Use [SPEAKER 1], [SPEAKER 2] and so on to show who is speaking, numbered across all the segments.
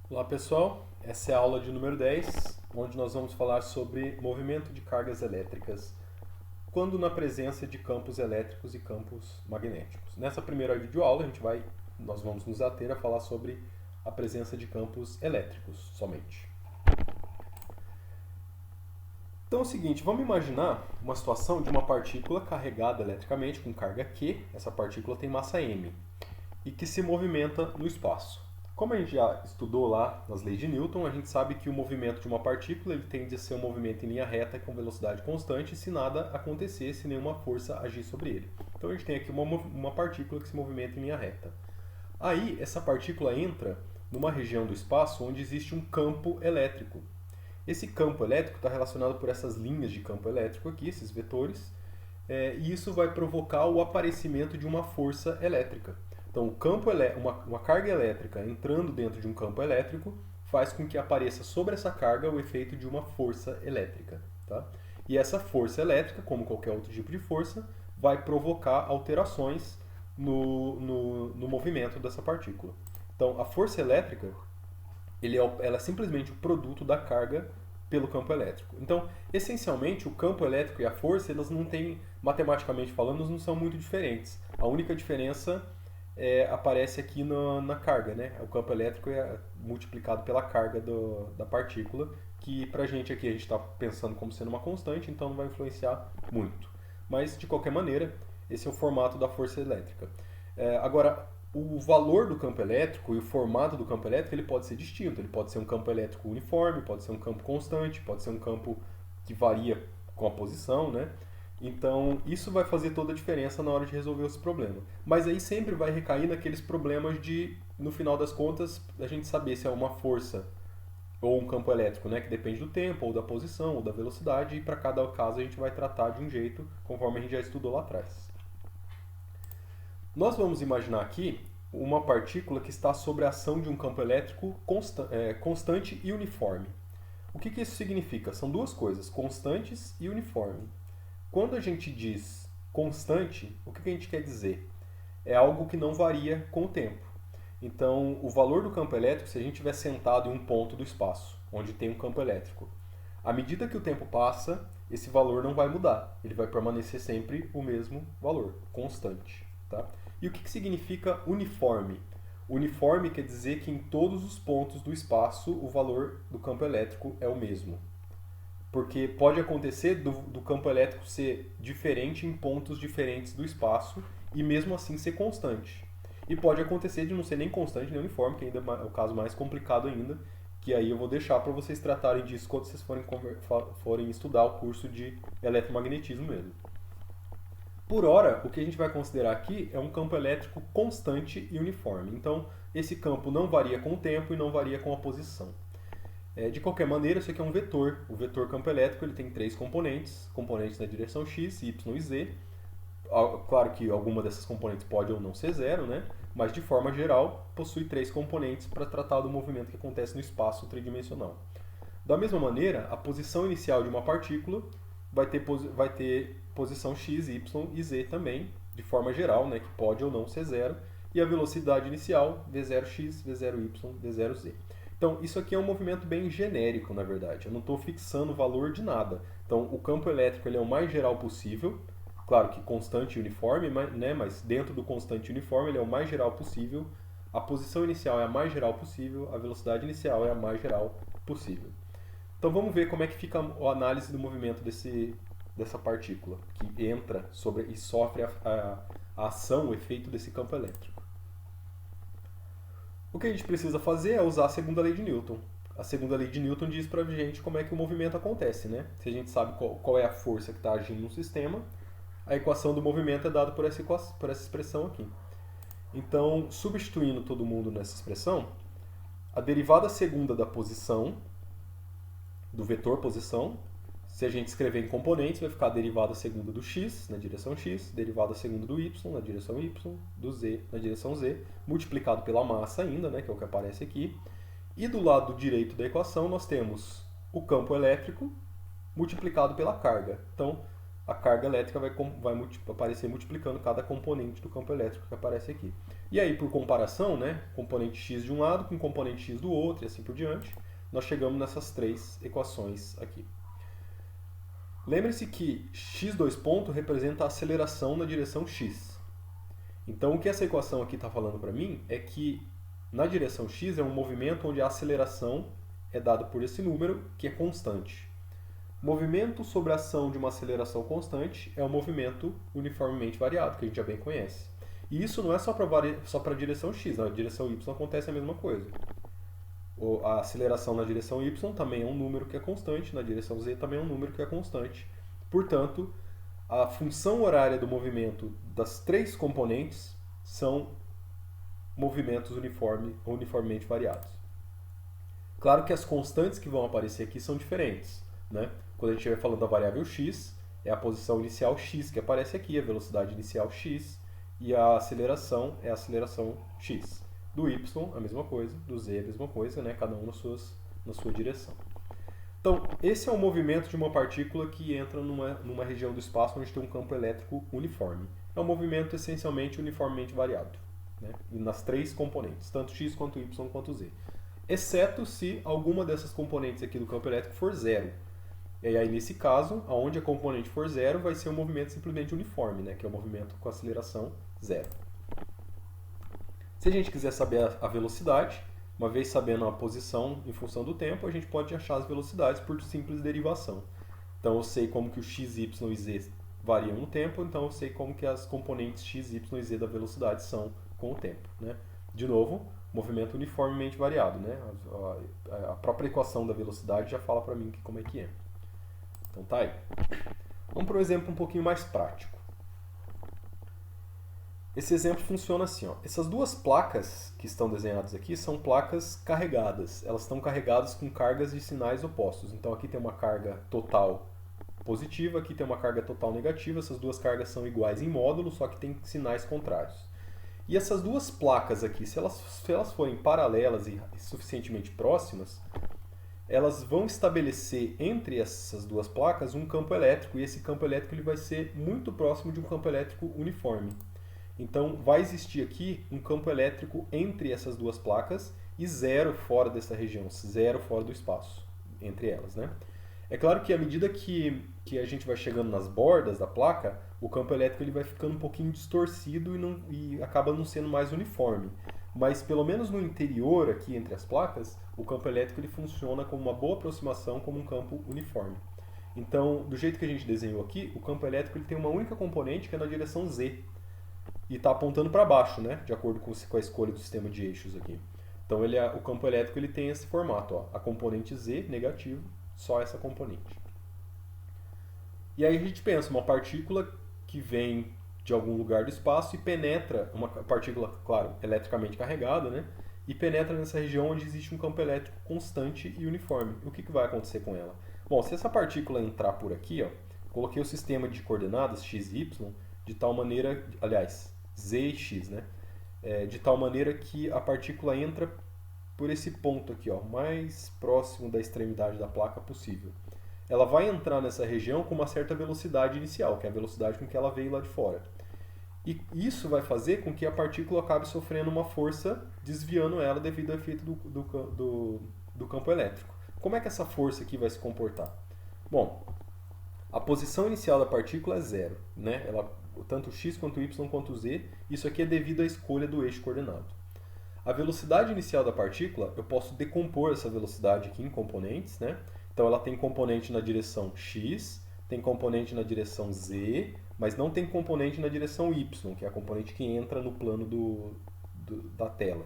[SPEAKER 1] Olá pessoal, essa é a aula de número 10, onde nós vamos falar sobre movimento de cargas elétricas quando na presença de campos elétricos e campos magnéticos. Nessa primeira videoaula nós vamos nos ater a falar sobre a presença de campos elétricos somente. Então é o seguinte, vamos imaginar uma situação de uma partícula carregada eletricamente com carga Q, essa partícula tem massa m, e que se movimenta no espaço. Como a gente já estudou lá nas leis de Newton, a gente sabe que o movimento de uma partícula ele tende a ser um movimento em linha reta com velocidade constante se nada acontecer, se nenhuma força agir sobre ele. Então a gente tem aqui uma partícula que se movimenta em linha reta. Aí essa partícula entra numa região do espaço onde existe um campo elétrico. Esse campo elétrico está relacionado por essas linhas de campo elétrico aqui, esses vetores, e isso vai provocar o aparecimento de uma força elétrica. Então, uma carga elétrica entrando dentro de um campo elétrico faz com que apareça sobre essa carga o efeito de uma força elétrica. Tá? E essa força elétrica, como qualquer outro tipo de força, vai provocar alterações no movimento dessa partícula. Então, a força elétrica ela é simplesmente o produto da carga pelo campo elétrico. Então, essencialmente, o campo elétrico e a força, elas não têm, matematicamente falando, não são muito diferentes. A única diferença aparece aqui na carga, né? O campo elétrico é multiplicado pela carga da partícula, que pra gente aqui a gente está pensando como sendo uma constante, então não vai influenciar muito. Mas, de qualquer maneira, esse é o formato da força elétrica. Agora, o valor do campo elétrico e o formato do campo elétrico ele pode ser distinto. Ele pode ser um campo elétrico uniforme, pode ser um campo constante, pode ser um campo que varia com a posição, né? Então, isso vai fazer toda a diferença na hora de resolver esse problema. Mas aí sempre vai recair naqueles problemas de, no final das contas, a gente saber se é uma força ou um campo elétrico, né, que depende do tempo, ou da posição, ou da velocidade, e para cada caso a gente vai tratar de um jeito, conforme a gente já estudou lá atrás. Nós vamos imaginar aqui uma partícula que está sob a ação de um campo elétrico constante e uniforme. O que isso significa? São duas coisas, constantes e uniforme. Quando a gente diz constante, o que a gente quer dizer? É algo que não varia com o tempo. Então, o valor do campo elétrico, se a gente estiver sentado em um ponto do espaço, onde tem um campo elétrico, à medida que o tempo passa, esse valor não vai mudar. Ele vai permanecer sempre o mesmo valor, constante. Tá? E o que significa uniforme? Uniforme quer dizer que em todos os pontos do espaço o valor do campo elétrico é o mesmo. Porque pode acontecer do campo elétrico ser diferente em pontos diferentes do espaço e mesmo assim ser constante. E pode acontecer de não ser nem constante nem uniforme, que ainda é o caso mais complicado ainda, que aí eu vou deixar para vocês tratarem disso quando vocês forem estudar o curso de eletromagnetismo mesmo. Por hora, o que a gente vai considerar aqui é um campo elétrico constante e uniforme. Então, esse campo não varia com o tempo e não varia com a posição. De qualquer maneira, isso aqui é um vetor. O vetor campo elétrico ele tem três componentes na direção x, y e z. Claro que alguma dessas componentes pode ou não ser zero, né? Mas de forma geral, possui três componentes para tratar do movimento que acontece no espaço tridimensional. Da mesma maneira, a posição inicial de uma partícula vai ter posição x, y e z também, de forma geral, né, que pode ou não ser zero, e a velocidade inicial, v0x, v0y, v0z. Então, isso aqui é um movimento bem genérico, na verdade. Eu não estou fixando o valor de nada. Então, o campo elétrico ele é o mais geral possível, claro que constante e uniforme, né, mas dentro do constante e uniforme ele é o mais geral possível. A posição inicial é a mais geral possível, a velocidade inicial é a mais geral possível. Então vamos ver como é que fica a análise do movimento dessa partícula que entra e sofre a ação, o efeito desse campo elétrico. O que a gente precisa fazer é usar a segunda lei de Newton. A segunda lei de Newton diz pra gente como é que o movimento acontece, né? Se a gente sabe qual é a força que está agindo no sistema, a equação do movimento é dada por essa expressão aqui. Então, substituindo todo mundo nessa expressão, a derivada segunda da posição, do vetor posição, se a gente escrever em componentes, vai ficar a derivada segunda do x na direção x, derivada segunda do y na direção y, do z na direção z, multiplicado pela massa ainda, né, que é o que aparece aqui. E do lado direito da equação nós temos o campo elétrico multiplicado pela carga. Então, a carga elétrica vai aparecer multiplicando cada componente do campo elétrico que aparece aqui. E aí, por comparação, né, componente x de um lado com componente x do outro e assim por diante, nós chegamos nessas três equações aqui. Lembre-se que x2 ponto representa a aceleração na direção x. Então, o que essa equação aqui está falando para mim é que na direção x é um movimento onde a aceleração é dada por esse número, que é constante. Movimento sobre a ação de uma aceleração constante é um movimento uniformemente variado, que a gente já bem conhece. E isso não é só para a direção x, na direção y acontece a mesma coisa. A aceleração na direção y também é um número que é constante, na direção z também é um número que é constante. Portanto, a função horária do movimento das três componentes são movimentos uniformemente variados. Claro que as constantes que vão aparecer aqui são diferentes, né? Quando a gente estiver falando da variável x, é a posição inicial x que aparece aqui, a velocidade inicial x, e a aceleração é a aceleração x. Do y, a mesma coisa, do z, a mesma coisa, né? Cada um na sua direção. Então, esse é o movimento de uma partícula que entra numa região do espaço onde tem um campo elétrico uniforme. É um movimento essencialmente uniformemente variado, né? E nas três componentes, tanto x quanto y quanto z. Exceto se alguma dessas componentes aqui do campo elétrico for zero. E aí, nesse caso, onde a componente for zero, vai ser um movimento simplesmente uniforme, né? Que é o movimento com aceleração zero. Se a gente quiser saber a velocidade, uma vez sabendo a posição em função do tempo, a gente pode achar as velocidades por simples derivação. Então eu sei como que o x, y e z variam no tempo, então eu sei como que as componentes x, y e z da velocidade são com o tempo, né? De novo, movimento uniformemente variado, né? A própria equação da velocidade já fala para mim como é que é. Então tá aí. Vamos para um exemplo um pouquinho mais prático. Esse exemplo funciona assim, ó. Essas duas placas que estão desenhadas aqui são placas carregadas. Elas estão carregadas com cargas de sinais opostos. Então aqui tem uma carga total positiva, aqui tem uma carga total negativa. Essas duas cargas são iguais em módulo, só que tem sinais contrários. E essas duas placas aqui, se elas forem paralelas e suficientemente próximas, elas vão estabelecer entre essas duas placas um campo elétrico. E esse campo elétrico ele vai ser muito próximo de um campo elétrico uniforme. Então, vai existir aqui um campo elétrico entre essas duas placas e zero fora dessa região, zero fora do espaço entre elas, né? É claro que à medida que a gente vai chegando nas bordas da placa, o campo elétrico ele vai ficando um pouquinho distorcido e acaba não sendo mais uniforme. Mas pelo menos no interior, aqui entre as placas, o campo elétrico ele funciona como uma boa aproximação, como um campo uniforme. Então, do jeito que a gente desenhou aqui, o campo elétrico ele tem uma única componente que é na direção z. E está apontando para baixo, né? De acordo com a escolha do sistema de eixos aqui. Então o campo elétrico ele tem esse formato, ó, a componente Z, negativo, só essa componente. E aí a gente pensa, uma partícula que vem de algum lugar do espaço e penetra, uma partícula, claro, eletricamente carregada, né? E penetra nessa região onde existe um campo elétrico constante e uniforme. O que vai acontecer com ela? Bom, se essa partícula entrar por aqui, ó, coloquei o sistema de coordenadas x e y de tal maneira, aliás, z e x, né? De tal maneira que a partícula entra por esse ponto aqui, ó, mais próximo da extremidade da placa possível. Ela vai entrar nessa região com uma certa velocidade inicial, que é a velocidade com que ela veio lá de fora. E isso vai fazer com que a partícula acabe sofrendo uma força desviando ela devido ao efeito do campo elétrico. Como é que essa força aqui vai se comportar? Bom, a posição inicial da partícula é zero, né? Tanto x quanto y quanto z, isso aqui é devido à escolha do eixo coordenado. A velocidade inicial da partícula, eu posso decompor essa velocidade aqui em componentes, né? Então ela tem componente na direção x, tem componente na direção z, mas não tem componente na direção y, que é a componente que entra no plano da tela.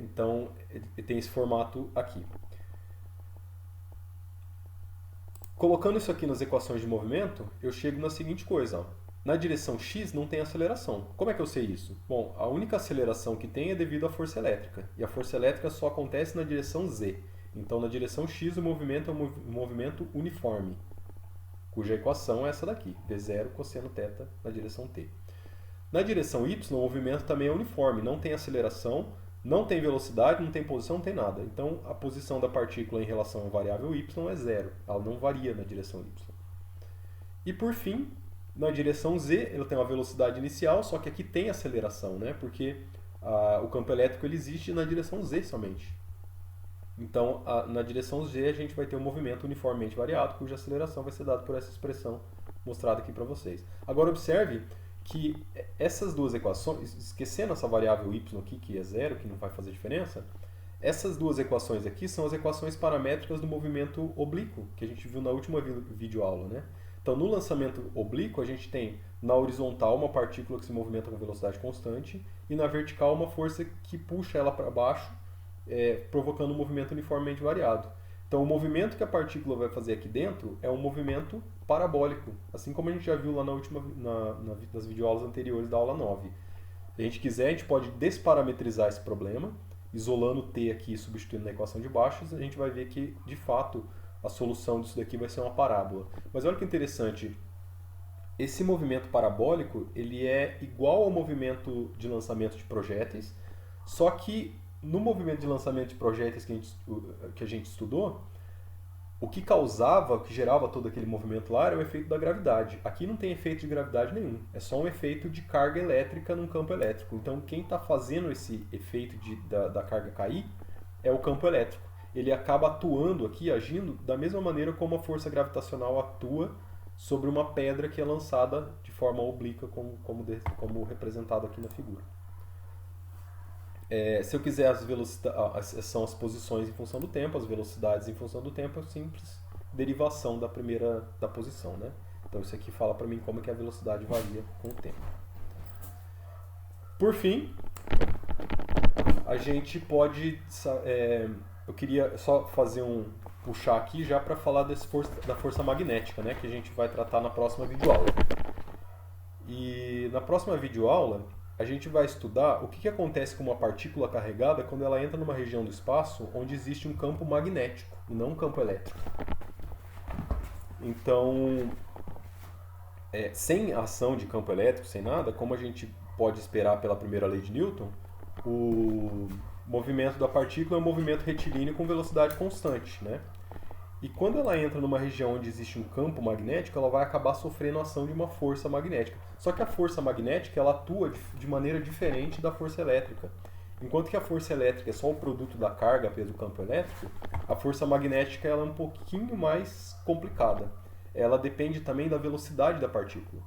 [SPEAKER 1] Então ele tem esse formato aqui. Colocando isso aqui nas equações de movimento, eu chego na seguinte coisa, ó. Na direção x não tem aceleração. Como é que eu sei isso? Bom, a única aceleração que tem é devido à força elétrica. E a força elétrica só acontece na direção z. Então, na direção x, o movimento é um movimento uniforme, cuja equação é essa daqui, v0 cosseno θ na direção t. Na direção y, o movimento também é uniforme, não tem aceleração, não tem velocidade, não tem posição, não tem nada. Então, a posição da partícula em relação à variável y é zero. Ela não varia na direção y. E por fim, Na direção Z, ele tem uma velocidade inicial, só que aqui tem aceleração, né? Porque o campo elétrico ele existe na direção Z somente. Então, na direção Z, a gente vai ter um movimento uniformemente variado, cuja aceleração vai ser dada por essa expressão mostrada aqui para vocês. Agora, observe que essas duas equações, esquecendo essa variável y aqui, que é zero, que não vai fazer diferença, essas duas equações aqui são as equações paramétricas do movimento oblíquo, que a gente viu na última videoaula, né? Então, no lançamento oblíquo, a gente tem na horizontal uma partícula que se movimenta com velocidade constante e na vertical uma força que puxa ela para baixo, provocando um movimento uniformemente variado. Então, o movimento que a partícula vai fazer aqui dentro é um movimento parabólico, assim como a gente já viu lá nas videoaulas anteriores da aula 9. Se a gente quiser, a gente pode desparametrizar esse problema, isolando t aqui e substituindo na equação de baixo, a gente vai ver que, de fato, a solução disso daqui vai ser uma parábola. Mas olha que interessante, esse movimento parabólico ele é igual ao movimento de lançamento de projéteis, só que no movimento de lançamento de projéteis que a gente estudou, o que causava, o que gerava todo aquele movimento lá era o efeito da gravidade. Aqui não tem efeito de gravidade nenhum, é só um efeito de carga elétrica num campo elétrico. Então quem está fazendo esse efeito da carga cair é o campo elétrico. Ele acaba atuando aqui, agindo da mesma maneira como a força gravitacional atua sobre uma pedra que é lançada de forma oblíqua, como representado aqui na figura. Se eu quiser são as posições em função do tempo, as velocidades em função do tempo, é simples derivação da posição, né? Então isso aqui fala para mim como é que a velocidade varia com o tempo. Por fim, a gente pode... eu queria só puxar aqui já para falar da força magnética, né? Que a gente vai tratar na próxima videoaula. E na próxima videoaula, a gente vai estudar o que acontece com uma partícula carregada quando ela entra numa região do espaço onde existe um campo magnético e não um campo elétrico. Então, sem ação de campo elétrico, sem nada, como a gente pode esperar pela primeira lei de Newton, o movimento da partícula é um movimento retilíneo com velocidade constante, né? E quando ela entra numa região onde existe um campo magnético, ela vai acabar sofrendo a ação de uma força magnética. Só que a força magnética ela atua de maneira diferente da força elétrica. Enquanto que a força elétrica é só o produto da carga peso do campo elétrico, a força magnética ela é um pouquinho mais complicada. Ela depende também da velocidade da partícula.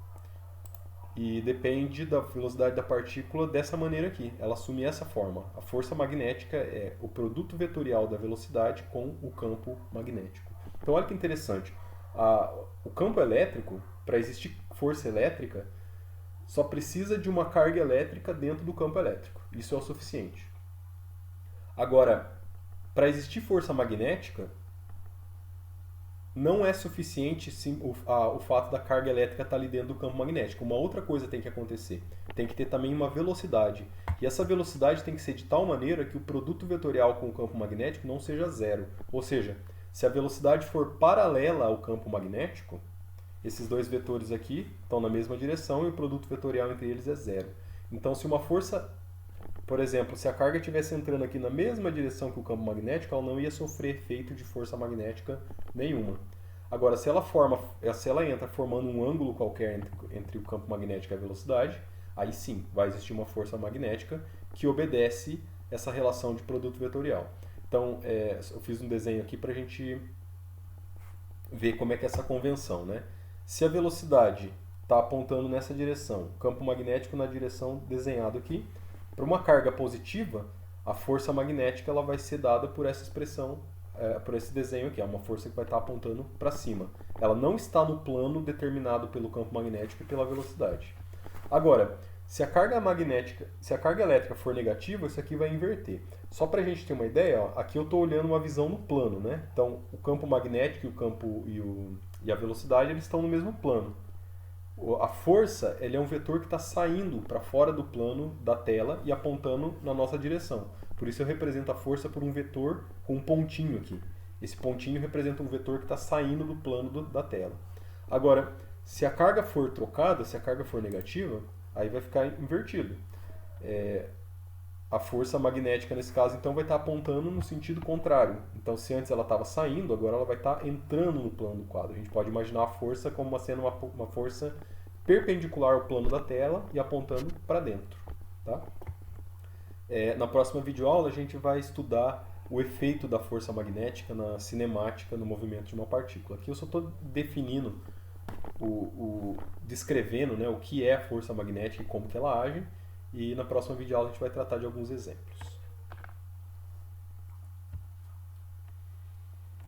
[SPEAKER 1] E depende da velocidade da partícula dessa maneira aqui. Ela assume essa forma. A força magnética é o produto vetorial da velocidade com o campo magnético. Então olha que interessante. O campo elétrico, para existir força elétrica, só precisa de uma carga elétrica dentro do campo elétrico. Isso é o suficiente. Agora, para existir força magnética, não é suficiente o fato da carga elétrica estar ali dentro do campo magnético. Uma outra coisa tem que acontecer. Tem que ter também uma velocidade. E essa velocidade tem que ser de tal maneira que o produto vetorial com o campo magnético não seja zero. Ou seja, se a velocidade for paralela ao campo magnético, esses dois vetores aqui estão na mesma direção e o produto vetorial entre eles é zero. Então, se uma força... Por exemplo, se a carga estivesse entrando aqui na mesma direção que o campo magnético, ela não ia sofrer efeito de força magnética nenhuma. Agora, se ela entra formando um ângulo qualquer entre o campo magnético e a velocidade, aí sim, vai existir uma força magnética que obedece essa relação de produto vetorial. Então, eu fiz um desenho aqui para a gente ver como é que é essa convenção, né? Se a velocidade está apontando nessa direção, o campo magnético na direção desenhada aqui, para uma carga positiva, a força magnética ela vai ser dada por essa expressão, por esse desenho aqui, é uma força que vai estar apontando para cima. Ela não está no plano determinado pelo campo magnético e pela velocidade. Agora, se a carga elétrica for negativa, isso aqui vai inverter. Só para a gente ter uma ideia, ó, aqui eu estou olhando uma visão no plano, né? Então, o campo magnético e a velocidade eles estão no mesmo plano. A força ele é um vetor que está saindo para fora do plano da tela e apontando na nossa direção. Por isso eu represento a força por um vetor com um pontinho aqui. Esse pontinho representa um vetor que está saindo do plano da tela. Agora, se a carga for trocada, se a carga for negativa, aí vai ficar invertido. A força magnética, nesse caso, então, vai estar apontando no sentido contrário. Então, se antes ela estava saindo, agora ela vai estar entrando no plano do quadro. A gente pode imaginar a força como sendo uma força perpendicular ao plano da tela e apontando para dentro. Tá? Na próxima videoaula a gente vai estudar o efeito da força magnética na cinemática no movimento de uma partícula. Aqui eu só estou definindo, descrevendo, né, o que é a força magnética e como que ela age, e na próxima videoaula a gente vai tratar de alguns exemplos.